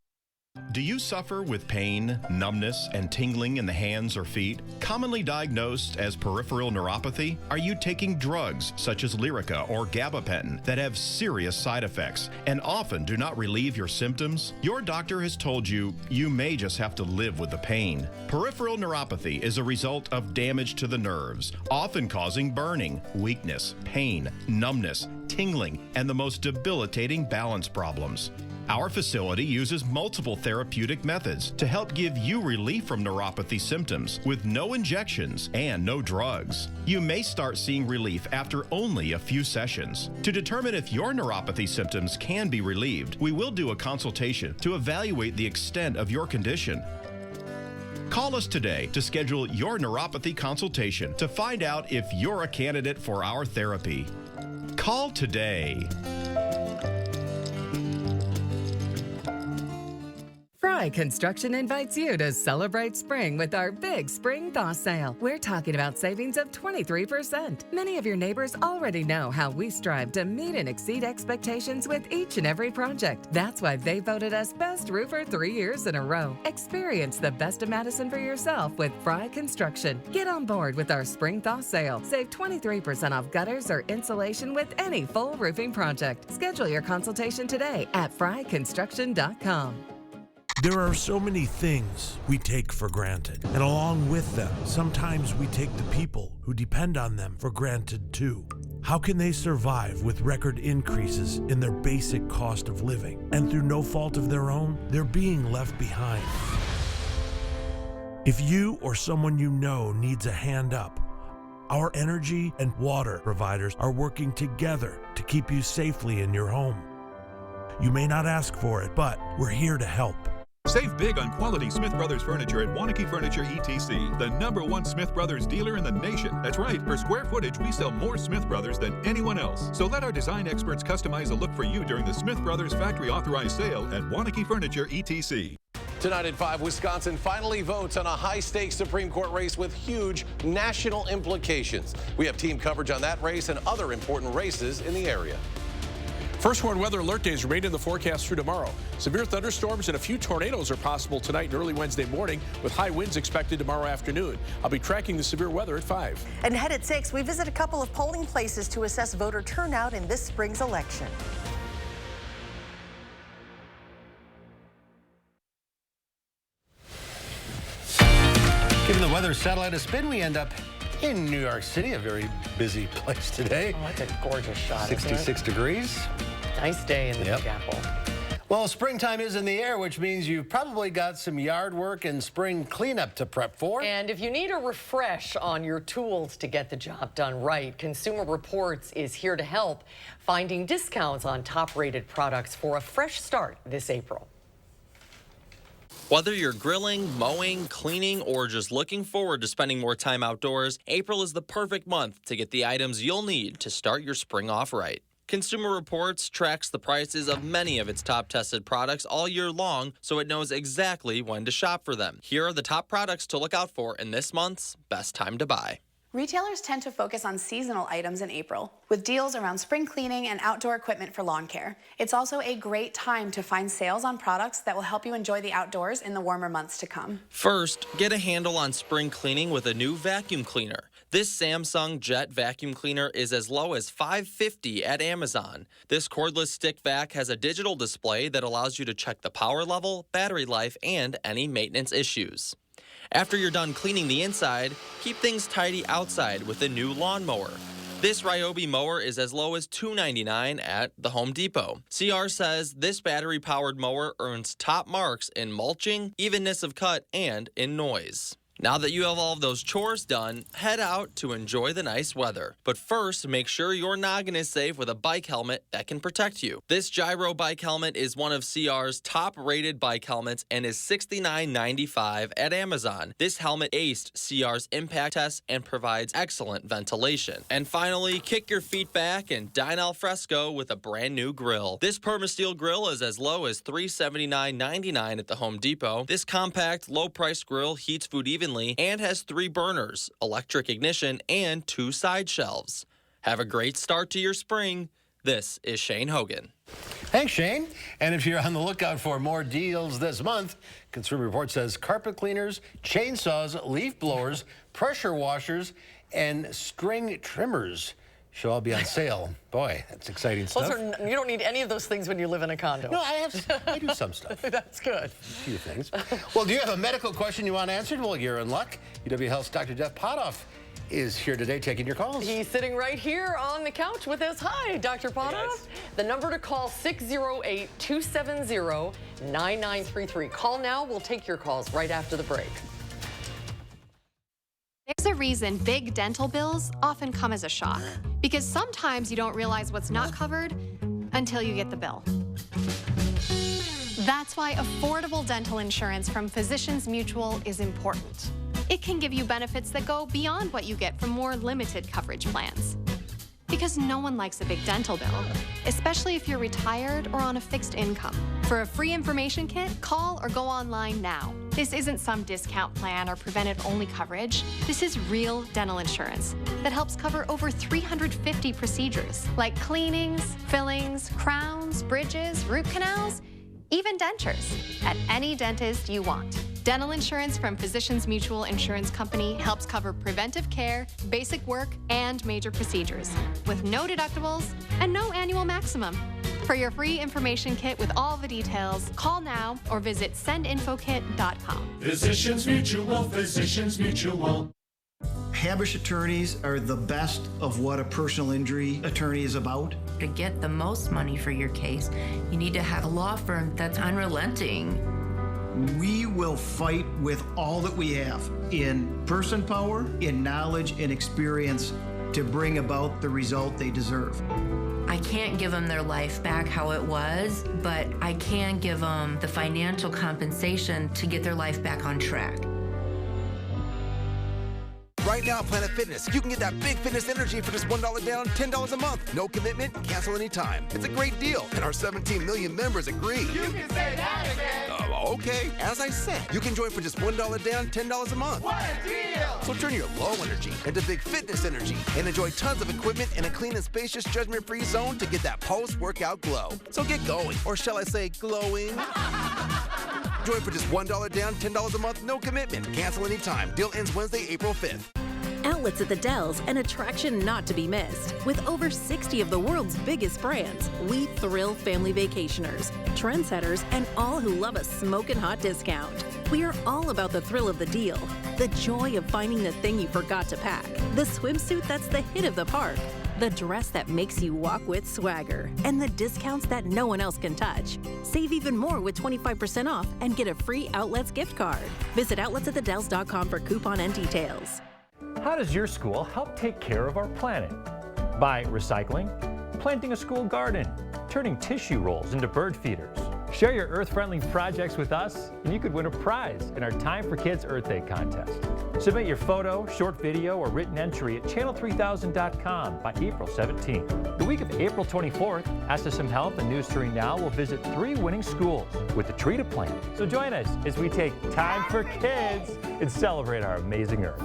Do you suffer with pain, numbness, and tingling in the hands or feet? Commonly diagnosed as peripheral neuropathy? Are you taking drugs such as Lyrica or gabapentin that have serious side effects and often do not relieve your symptoms? Your doctor has told you you may just have to live with the pain. Peripheral neuropathy is a result of damage to the nerves, often causing burning, weakness, pain, numbness, tingling, and the most debilitating balance problems. Our facility uses multiple therapeutic methods to help give you relief from neuropathy symptoms with no injections and no drugs. You may start seeing relief after only a few sessions. To determine if your neuropathy symptoms can be relieved, we will do a consultation to evaluate the extent of your condition. Call us today to schedule your neuropathy consultation to find out if you're a candidate for our therapy. Call today.
Fry Construction invites you to celebrate spring with our big spring thaw sale. We're talking about savings of 23%. Many of your neighbors already know how we strive to meet and exceed expectations with each and every project. That's why they voted us Best Roofer 3 years in a row. Experience the best of Madison for yourself with Fry Construction. Get on board with our spring thaw sale. Save 23% off gutters or insulation with any full roofing project. Schedule your consultation today at fryconstruction.com.
There are so many things we take for granted, and along with them, sometimes we take the people who depend on them for granted too. How can they survive with record increases in their basic cost of living, and through no fault of their own, they're being left behind? If you or someone you know needs a hand up, our energy and water providers are working together to keep you safely in your home. You may not ask for it, but we're here to help.
Save big on quality Smith Brothers furniture at Wanakee Furniture ETC, the #1 Smith Brothers dealer in the nation. That's right, per square footage, we sell more Smith Brothers than anyone else. So let our design experts customize a look for you during the Smith Brothers factory authorized sale at Wanakee Furniture ETC.
Tonight at 5, Wisconsin finally votes on a high-stakes Supreme Court race with huge national implications. We have team coverage on that race and other important races in the area.
First warn weather alert days remain in the forecast through tomorrow. Severe thunderstorms and a few tornadoes are possible tonight and early Wednesday morning, with high winds expected tomorrow afternoon. I'll be tracking the severe weather at 5.
And ahead at 6, we visit a couple of polling places to assess voter turnout in this spring's election.
Given the weather satellite a spin, we end up In New York City, a very busy place today.
Oh, that's a gorgeous shot.
66 degrees.
Nice day in the Big Apple.
Well, springtime is in the air, which means you've probably got some yard work and spring cleanup to prep for.
And if you need a refresh on your tools to get the job done right, Consumer Reports is here to help, finding discounts on top-rated products for a fresh start this April.
Whether you're grilling, mowing, cleaning, or just looking forward to spending more time outdoors, April is the perfect month to get the items you'll need to start your spring off right. Consumer Reports tracks the prices of many of its top-tested products all year long, so it knows exactly when to shop for them. Here are the top products to look out for in this month's Best Time to Buy.
Retailers tend to focus on seasonal items in April, with deals around spring cleaning and outdoor equipment for lawn care. It's also a great time to find sales on products that will help you enjoy the outdoors in the warmer months to come.
First, get a handle on spring cleaning with a new vacuum cleaner. This Samsung Jet vacuum cleaner is as low as $550 at Amazon. This cordless stick vac has a digital display that allows you to check the power level, battery life, and any maintenance issues. After you're done cleaning the inside, keep things tidy outside with a new lawnmower. This Ryobi mower is as low as $299 at the Home Depot. CR says this battery-powered mower earns top marks in mulching, evenness of cut, and in noise. Now that you have all of those chores done, head out to enjoy the nice weather. But first, make sure your noggin is safe with a bike helmet that can protect you. This Gyro bike helmet is one of CR's top-rated bike helmets and is $69.95 at Amazon. This helmet aced CR's impact test and provides excellent ventilation. And finally, kick your feet back and dine al fresco with a brand new grill. This Permasteel grill is as low as $379.99 at the Home Depot. This compact, low-priced grill heats food evenly and has 3 burners, electric ignition, and 2 side shelves. Have a great start to your spring. This is Shane Hogan.
Thanks, Shane. And if you're on the lookout for more deals this month, Consumer Report says carpet cleaners, chainsaws, leaf blowers, pressure washers, and string trimmers should all be on sale. Boy, that's exciting stuff.
You don't need any of those things when you live in a condo.
No, I do some stuff.
That's good.
A few things. Well, do you have a medical question you want answered? Well, you're in luck. UW Health's Dr. Jeff Potoff is here today taking your calls.
He's sitting right here on the couch with us. Hi, Dr. Potoff. The number to call, 608-270-9933. Call now. We'll take your calls right after the break.
There's a reason big dental bills often come as a shock, because sometimes you don't realize what's not covered until you get the bill. That's why affordable dental insurance from Physicians Mutual is important. It can give you benefits that go beyond what you get from more limited coverage plans. Because no one likes a big dental bill, especially if you're retired or on a fixed income. For a free information kit, call or go online now. This isn't some discount plan or preventive-only coverage. This is real dental insurance that helps cover over 350 procedures, like cleanings, fillings, crowns, bridges, root canals, even dentures, at any dentist you want. Dental insurance from Physicians Mutual Insurance Company helps cover preventive care, basic work, and major procedures, with no deductibles and no annual maximum. For your free information kit with all the details, call now or visit sendinfokit.com.
Physicians Mutual, Physicians Mutual.
Habush attorneys are the best of what a personal injury attorney is about.
To get the most money for your case, you need to have a law firm that's unrelenting.
We will fight with all that we have in person power, in knowledge and experience to bring about the result they deserve.
I can't give them their life back how it was, but I can give them the financial compensation to get their life back on track.
Right now at Planet Fitness, you can get that big fitness energy for just $1 down, $10 a month. No commitment, cancel anytime. It's a great deal, and our 17 million members agree.
You can say that again.
Okay, as I said, you can join for just $1 down, $10 a month.
What a deal!
So turn your low energy into big fitness energy and enjoy tons of equipment in a clean and spacious judgment-free zone to get that post-workout glow. So get going, or shall I say glowing? Join for just $1 down, $10 a month, no commitment. Cancel anytime. Deal ends Wednesday, April 5th.
Outlets at the Dells, an attraction not to be missed. With over 60 of the world's biggest brands, we thrill family vacationers, trendsetters, and all who love a smoking hot discount. We are all about the thrill of the deal. The The joy of finding the thing you forgot to pack. The swimsuit that's the hit of the park. The dress that makes you walk with swagger. And the discounts that no one else can touch. Save even more with 25% off and get a free Outlets gift card. Visit outletsatthedells.com for coupon and details.
How does your school help take care of our planet? By recycling, planting a school garden, turning tissue rolls into bird feeders. Share your earth-friendly projects with us, and you could win a prize in our Time for Kids Earth Day contest. Submit your photo, short video, or written entry at channel3000.com by April 17th. The week of April 24th, SSM Health and News 3 Now will visit 3 winning schools with a tree to plant. So join us as we take time for kids and celebrate our amazing Earth.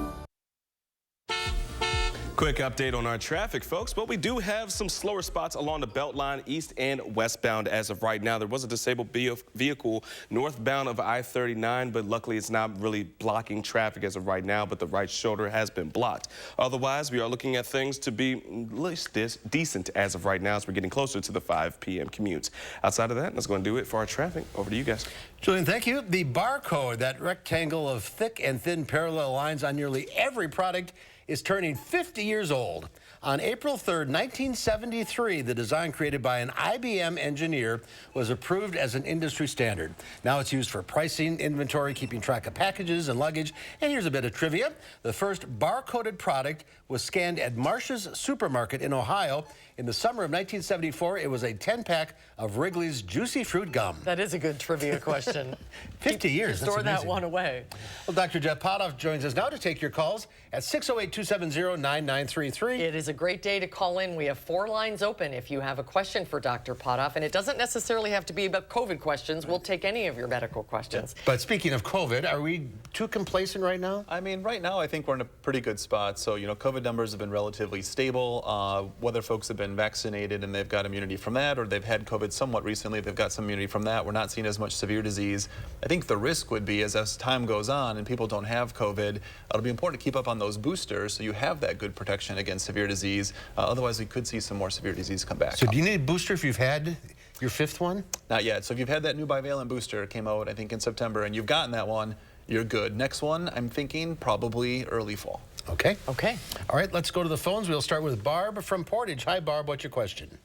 Quick update on our traffic, folks, but we do have some slower spots along the Beltline east and westbound as of right now. There was a disabled vehicle northbound of I-39, but luckily it's not really blocking traffic as of right now, but the right shoulder has been blocked. Otherwise, we are looking at things to be at least decent as of right now as we're getting closer to the 5 p.m. commutes. Outside of that, that's going to do it for our traffic. Over to you guys.
Julian, thank you. The barcode, that rectangle of thick and thin parallel lines on nearly every product, is turning 50 years old. On April 3rd, 1973, the design created by an IBM engineer was approved as an industry standard. Now it's used for pricing, inventory, keeping track of packages and luggage. And here's a bit of trivia. The first barcoded product was scanned at Marsh's Supermarket in Ohio. In the summer of 1974, it was a 10-pack of Wrigley's Juicy Fruit Gum.
That is a good trivia question.
50 years.
Store that one away.
Well, Dr. Jeff Potoff joins us now to take your calls at 608-270-9933.
It is a great day to call in. We have 4 lines open if you have a question for Dr. Potoff, and it doesn't necessarily have to be about COVID questions. We'll take any of your medical questions.
But speaking of COVID, are we too complacent right now?
I mean, right now, I think we're in a pretty good spot. So, you know, COVID numbers have been relatively stable. Whether folks have been vaccinated and they've got immunity from that, or they've had COVID somewhat recently, they've got some immunity from that. We're not seeing as much severe disease. I think the risk would be as time goes on and people don't have COVID, it'll be important to keep up on those boosters so you have that good protection against severe disease. Otherwise, we could see some more severe disease come back.
So do you need a booster if you've had your 5th one?
Not yet. So if you've had that new bivalent booster, came out, I think, in September, and you've gotten that one, you're good. Next one, I'm thinking probably early fall.
Okay.
Okay.
All right, let's go to the phones. We'll start with Barb from Portage. Hi, Barb. What's your question?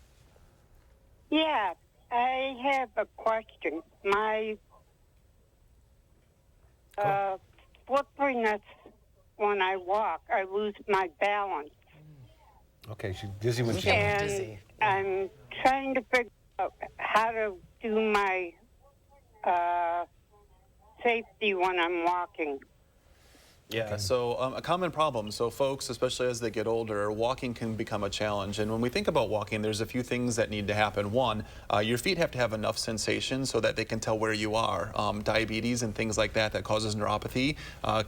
Yeah, I have a question. My footprints, when I walk, I lose my balance.
Okay, she's dizzy when she's
dizzy. I'm trying to figure out how to do my safety when I'm walking.
Yeah, so a common problem. So folks, especially as they get older, walking can become a challenge. And when we think about walking, there's a few things that need to happen. One, your feet have to have enough sensation so that they can tell where you are. Diabetes and things like that causes neuropathy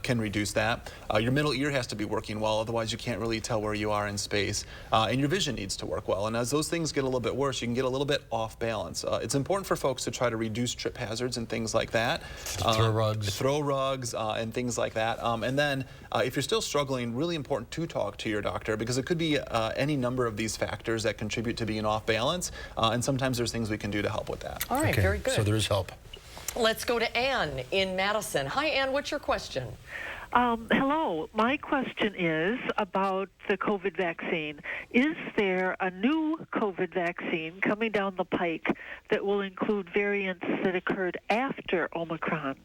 can reduce that. Your middle ear has to be working well, otherwise you can't really tell where you are in space. And your vision needs to work well. And as those things get a little bit worse, you can get a little bit off balance. It's important for folks to try to reduce trip hazards and things like that.
Throw
rugs and things like that. And then if you're still struggling, really important to talk to your doctor because it could be any number of these factors that contribute to being off balance. And sometimes there's things we can do to help with that.
All right, very good.
So there is help.
Let's go to Ann in Madison. Hi, Ann. What's your question?
Hello. My question is about the COVID vaccine. Is there a new COVID vaccine coming down the pike that will include variants that occurred after Omicron?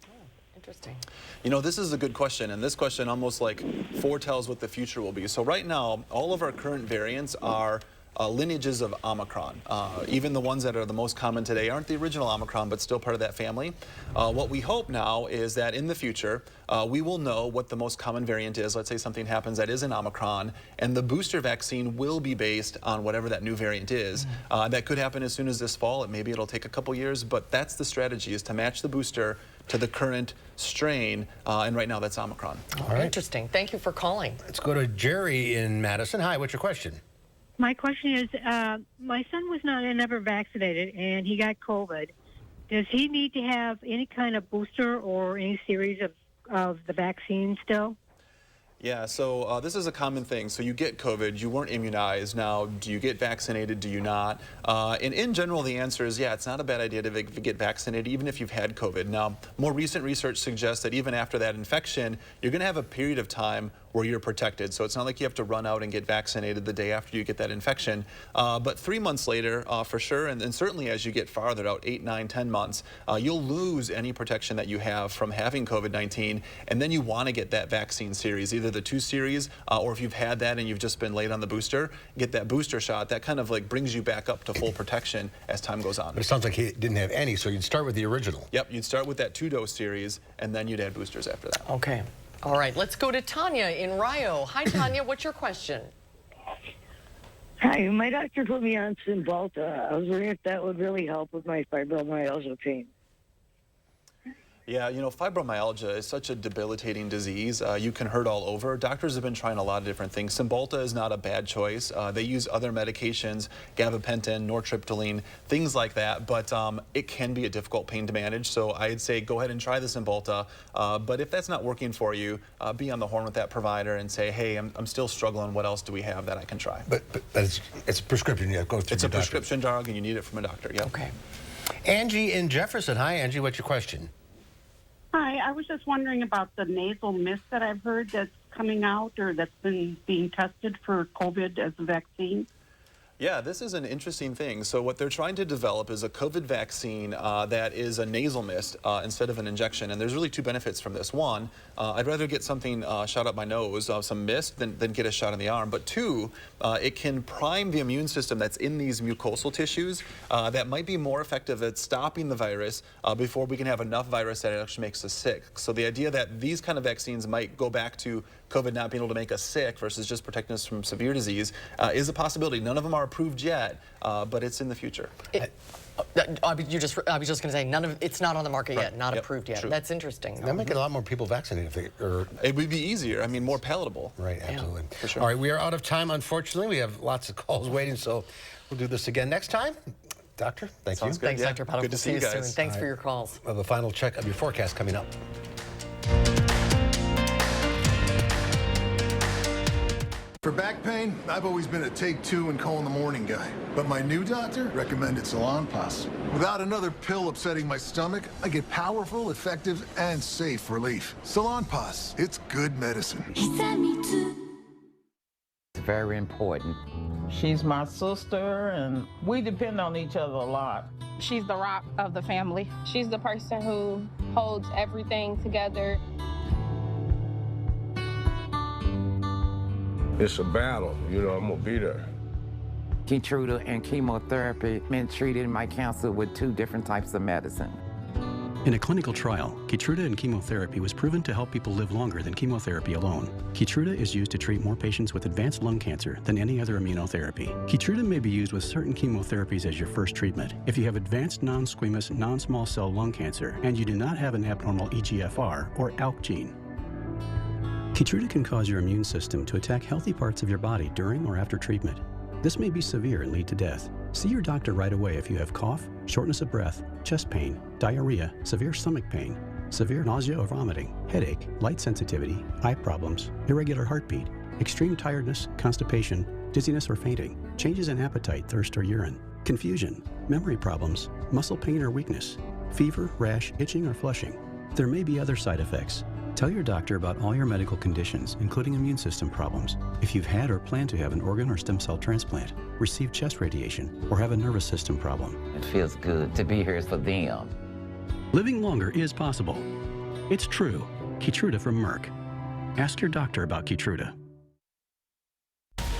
Interesting.
You know, this is a good question, and this question almost like foretells what the future will be. So right now, all of our current variants are lineages of Omicron. Even the ones that are the most common today aren't the original Omicron, but still part of that family. What we hope now is that in the future, we will know what the most common variant is. Let's say something happens that is an Omicron, and the booster vaccine will be based on whatever that new variant is. That could happen as soon as this fall. Maybe it'll take a couple years, but that's the strategy, is to match the booster to the current strain, and right now that's Omicron.
All right.
Interesting. Thank you for calling.
Let's go to Jerry in Madison. Hi, what's your question?
My question is, my son was never vaccinated, and he got COVID. Does he need to have any kind of booster or any series of the vaccine still?
Yeah, so this is a common thing. So you get COVID, you weren't immunized. Now, do you get vaccinated? Do you not? And in general, the answer is, yeah, it's not a bad idea to get vaccinated, even if you've had COVID. Now, more recent research suggests that even after that infection, you're going to have a period of time where you're protected. So it's not like you have to run out and get vaccinated the day after you get that infection. But 3 months later, for sure, and certainly as you get farther out, 8, 9, 10 months, you'll lose any protection that you have from having COVID-19. And then you want to get that vaccine series, either the 2 series, or if you've had that and you've just been late on the booster, get that booster shot. That kind of like brings you back up to full protection as time goes on.
But it sounds like he didn't have any, so you'd start with the original.
Yep, you'd start with that 2-dose series, and then you'd add boosters after that.
Okay. All right, let's go to Tanya in Rio. Hi, Tanya. What's your question?
Hi, my doctor put me on Cymbalta. I was wondering if that would really help with my fibromyalgia pain.
Yeah, you know, fibromyalgia is such a debilitating disease. You can hurt all over. Doctors have been trying a lot of different things. Cymbalta is not a bad choice. They use other medications, gabapentin, nortriptyline, things like that, but it can be a difficult pain to manage. So I'd say go ahead and try the Cymbalta. But if that's not working for you, be on the horn with that provider and say, hey, I'm still struggling. What else do we have that I can try?
But it's prescription. You go through
it's a prescription drug, and you need it from a doctor. Yeah.
Okay.
Angie in Jefferson. Hi, Angie. What's your question?
Hi, I was just wondering about the nasal mist that I've heard that's coming out or that's been being tested for COVID as a vaccine.
Yeah, this is an interesting thing. So what they're trying to develop is a COVID vaccine that is a nasal mist instead of an injection. And there's really 2 benefits from this. 1, I'd rather get something shot up my nose, some mist, than get a shot in the arm. But 2, it can prime the immune system that's in these mucosal tissues that might be more effective at stopping the virus before we can have enough virus that it actually makes us sick. So the idea that these kind of vaccines might go back to COVID not being able to make us sick versus just protecting us from severe disease is a possibility. None of them are approved yet, but it's in the future.
I was just going to say, it's not on the market yet, not approved yet.
True.
That's interesting.
That might get a lot more people vaccinated.
It would be easier. I mean, more palatable.
Right, absolutely.
For sure.
All right, we are out of time, unfortunately. We have lots of calls waiting, so we'll do this again next time. Doctor, thank you.
Sounds good.
Thanks, Dr. Paddle.
Good to see you guys.
Soon. Thanks for your calls.
We'll have a final check of your forecast coming up.
For back pain, I've always been a take 2 and call in the morning guy. But my new doctor recommended Salonpas. Without another pill upsetting my stomach, I get powerful, effective, and safe relief. Salonpas, it's good medicine.
It's very important. She's my sister, and we depend on each other a lot.
She's the rock of the family. She's the person who holds everything together.
It's a battle, you know, I'm gonna be there.
Keytruda and chemotherapy been treated in my cancer with 2 different types of medicine.
In a clinical trial, Keytruda and chemotherapy was proven to help people live longer than chemotherapy alone. Keytruda is used to treat more patients with advanced lung cancer than any other immunotherapy. Keytruda may be used with certain chemotherapies as your first treatment. If you have advanced non-squamous, non-small cell lung cancer and you do not have an abnormal EGFR or ALK gene. Keytruda can cause your immune system to attack healthy parts of your body during or after treatment. This may be severe and lead to death. See your doctor right away if you have cough, shortness of breath, chest pain, diarrhea, severe stomach pain, severe nausea or vomiting, headache, light sensitivity, eye problems, irregular heartbeat, extreme tiredness, constipation, dizziness or fainting, changes in appetite, thirst or urine, confusion, memory problems, muscle pain or weakness, fever, rash, itching or flushing. There may be other side effects. Tell your doctor about all your medical conditions, including immune system problems. If you've had or plan to have an organ or stem cell transplant, receive chest radiation, or have a nervous system problem.
It feels good to be here for them.
Living longer is possible. It's true. Keytruda from Merck. Ask your doctor about Keytruda.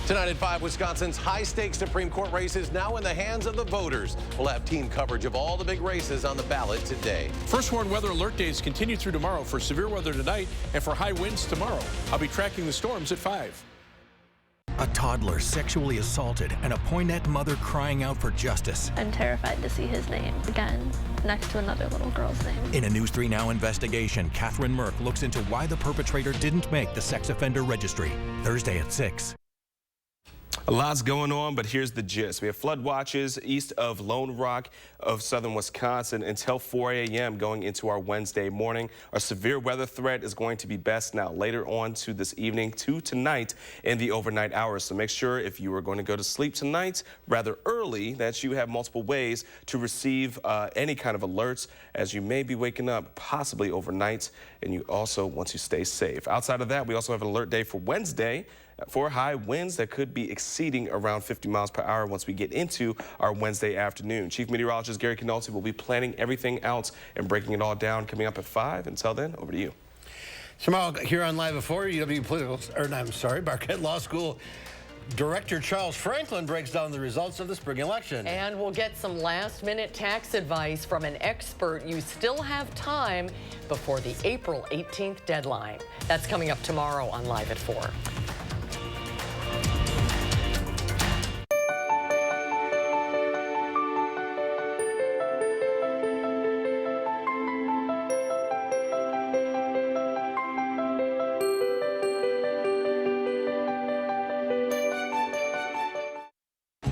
Tonight at 5, Wisconsin's high-stakes Supreme Court race is now in the hands of the voters. We'll have team coverage of all the big races on the ballot today.
First warned weather alert days continue through tomorrow for severe weather tonight and for high winds tomorrow. I'll be tracking the storms at 5.
A toddler sexually assaulted and a Poynette mother crying out for justice.
I'm terrified to see his name again next to another little girl's name.
In a News 3 Now investigation, Catherine Merck looks into why the perpetrator didn't make the sex offender registry. Thursday at 6.
A lot's going on, but here's the gist. We have flood watches east of Lone Rock of southern Wisconsin until 4 a.m. going into our Wednesday morning. Our severe weather threat is going to be best now later on to this evening to tonight in the overnight hours. So make sure if you are going to go to sleep tonight rather early that you have multiple ways to receive any kind of alerts, as you may be waking up possibly overnight, and you also want to stay safe. Outside of that, we also have an alert day for Wednesday for high winds that could be exceeding around 50 miles per hour once we get into our Wednesday afternoon. Chief Meteorologist Gary Canolti will be planning everything out and breaking it all down coming up at 5. Until then, over to you.
Tomorrow here on Live at 4, Marquette Law School Director Charles Franklin breaks down the results of the spring election.
And we'll get some last-minute tax advice from an expert. You still have time before the April 18th deadline. That's coming up tomorrow on Live at 4.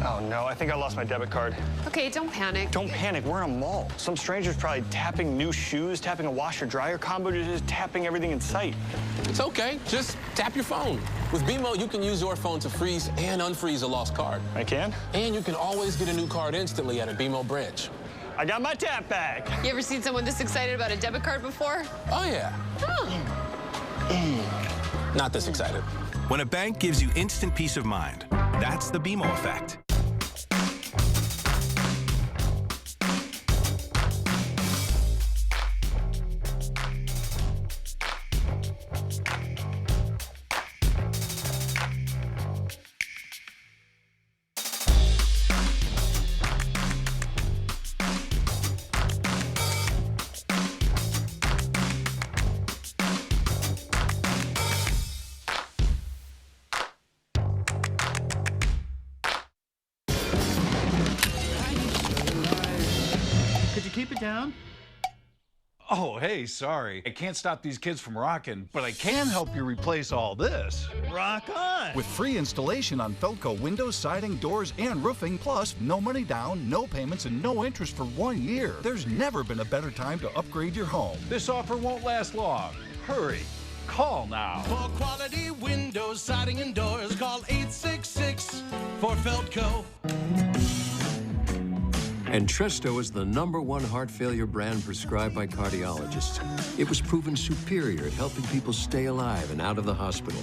Oh no, I think I lost my debit card.
Okay, don't panic.
Don't panic, we're in a mall. Some stranger's probably tapping new shoes, tapping a washer-dryer combo, just tapping everything in sight.
It's okay, just tap your phone. With BMO, you can use your phone to freeze and unfreeze a lost card.
I can?
And you can always get a new card instantly at a BMO branch.
I got my tap back.
You ever seen someone this excited about a debit card before?
Oh yeah. Not this excited.
When a bank gives you instant peace of mind, that's the BMO effect.
Could you keep it down? Oh, hey, sorry. I can't stop these kids from rocking, but I can help you replace all this. Rock on! With free installation on Felco windows, siding, doors, and roofing, plus no money down, no payments, and no interest for 1 year. There's never been a better time to upgrade your home. This offer won't last long. Hurry. Call now.
For quality windows, siding, and doors, call 866 for Felco.
Entresto is the #1 heart failure brand prescribed by cardiologists. It was proven superior at helping people stay alive and out of the hospital.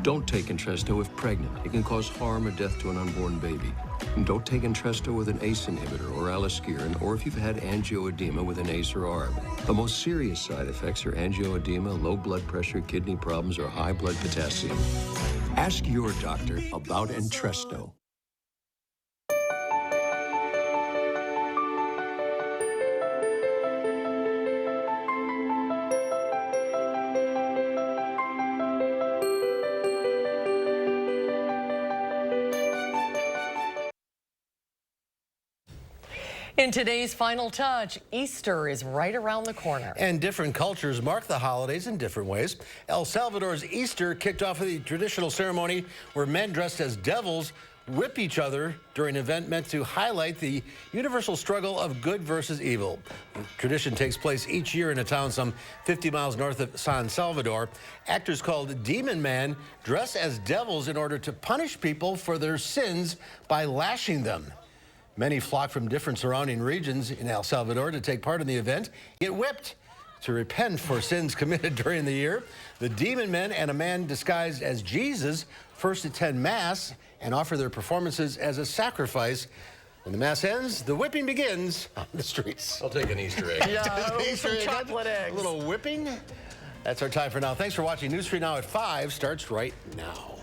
Don't take Entresto if pregnant. It can cause harm or death to an unborn baby. And don't take Entresto with an ACE inhibitor or aliskiren, or if you've had angioedema with an ACE or ARB. The most serious side effects are angioedema, low blood pressure, kidney problems, or high blood potassium. Ask your doctor about Entresto.
In today's Final Touch, Easter is right around the corner.
And different cultures mark the holidays in different ways. El Salvador's Easter kicked off with a traditional ceremony where men dressed as devils whip each other during an event meant to highlight the universal struggle of good versus evil. The tradition takes place each year in a town some 50 miles north of San Salvador. Actors called Demon Man dress as devils in order to punish people for their sins by lashing them. Many flock from different surrounding regions in El Salvador to take part in the event, get whipped to repent for sins committed during the year. The Demon Men and a man disguised as Jesus first attend Mass and offer their performances as a sacrifice. When the Mass ends, the whipping begins on the streets.
I'll take an Easter egg.
Yeah,
Easter egg.
chocolate eggs.
A little whipping. That's our time for now. Thanks for watching. News 3 Now at 5 starts right now.